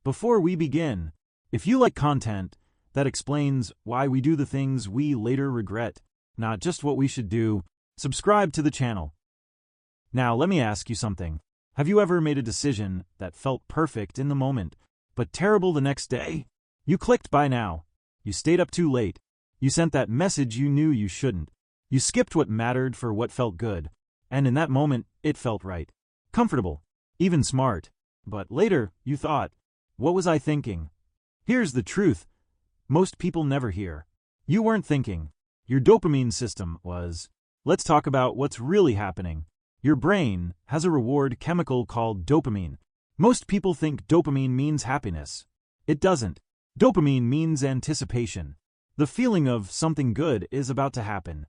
Before we begin, if you like content that explains why we do the things we later regret, not just what we should do, subscribe to the channel. Now, let me ask you something. Have you ever made a decision that felt perfect in the moment, but terrible the next day? You clicked buy now. You stayed up too late. You sent that message you knew you shouldn't. You skipped what mattered for what felt good. And in that moment, it felt right. Comfortable. Even smart. But later, you thought, what was I thinking? Here's the truth. Most people never hear. You weren't thinking. Your dopamine system was. Let's talk about what's really happening. Your brain has a reward chemical called dopamine. Most people think dopamine means happiness. It doesn't. Dopamine means anticipation. The feeling of something good is about to happen.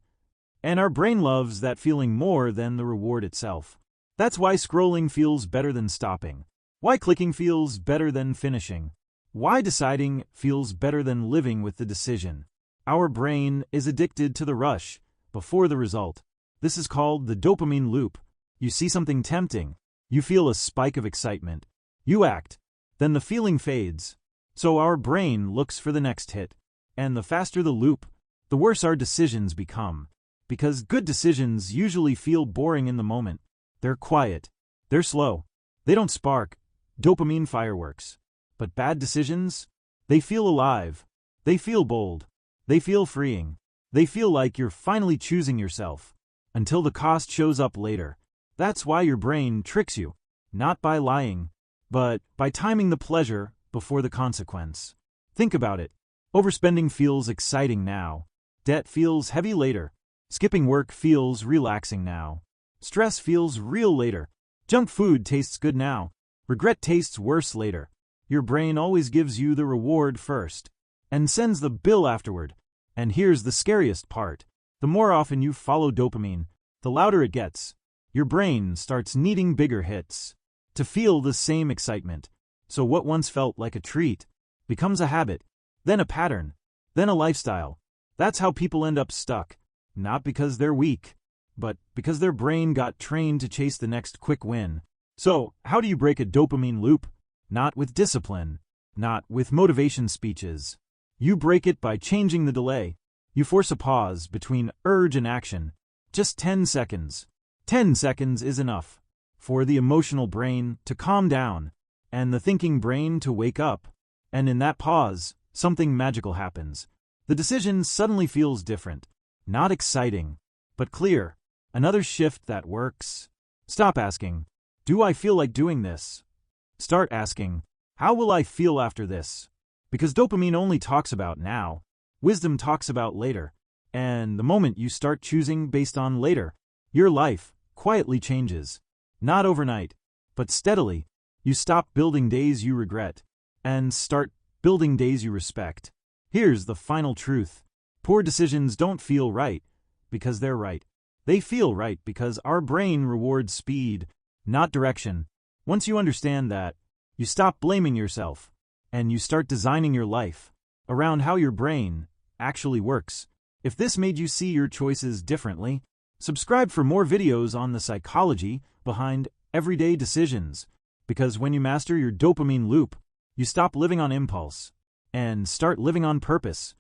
And our brain loves that feeling more than the reward itself. That's why scrolling feels better than stopping. Why clicking feels better than finishing. Why deciding feels better than living with the decision. Our brain is addicted to the rush before the result. This is called the dopamine loop. You see something tempting. You feel a spike of excitement. You act. Then the feeling fades. So our brain looks for the next hit. And the faster the loop, the worse our decisions become. Because good decisions usually feel boring in the moment. They're quiet. They're slow. They don't spark dopamine fireworks. But bad decisions? They feel alive. They feel bold. They feel freeing. They feel like you're finally choosing yourself. Until the cost shows up later. That's why your brain tricks you. Not by lying, but by timing the pleasure before the consequence. Think about it. Overspending feels exciting now. Debt feels heavy later. Skipping work feels relaxing now. Stress feels real later. Junk food tastes good now. Regret tastes worse later. Your brain always gives you the reward first and sends the bill afterward. And here's the scariest part. The more often you follow dopamine, the louder it gets. Your brain starts needing bigger hits to feel the same excitement. So what once felt like a treat becomes a habit, then a pattern, then a lifestyle. That's how people end up stuck. Not because they're weak, but because their brain got trained to chase the next quick win. So, how do you break a dopamine loop? Not with discipline, not with motivation speeches. You break it by changing the delay. You force a pause between urge and action. Just 10 seconds. 10 seconds is enough for the emotional brain to calm down and the thinking brain to wake up. And in that pause, something magical happens. The decision suddenly feels different. Not exciting, but clear. Another shift that works. Stop asking, do I feel like doing this? Start asking, how will I feel after this? Because dopamine only talks about now. Wisdom talks about later. And the moment you start choosing based on later, your life quietly changes. Not overnight, but steadily. You stop building days you regret and start building days you respect. Here's the final truth. Poor decisions don't feel right because they're right. They feel right because our brain rewards speed, not direction. Once you understand that, you stop blaming yourself and you start designing your life around how your brain actually works. If this made you see your choices differently, subscribe for more videos on the psychology behind everyday decisions. Because when you master your dopamine loop, you stop living on impulse and start living on purpose.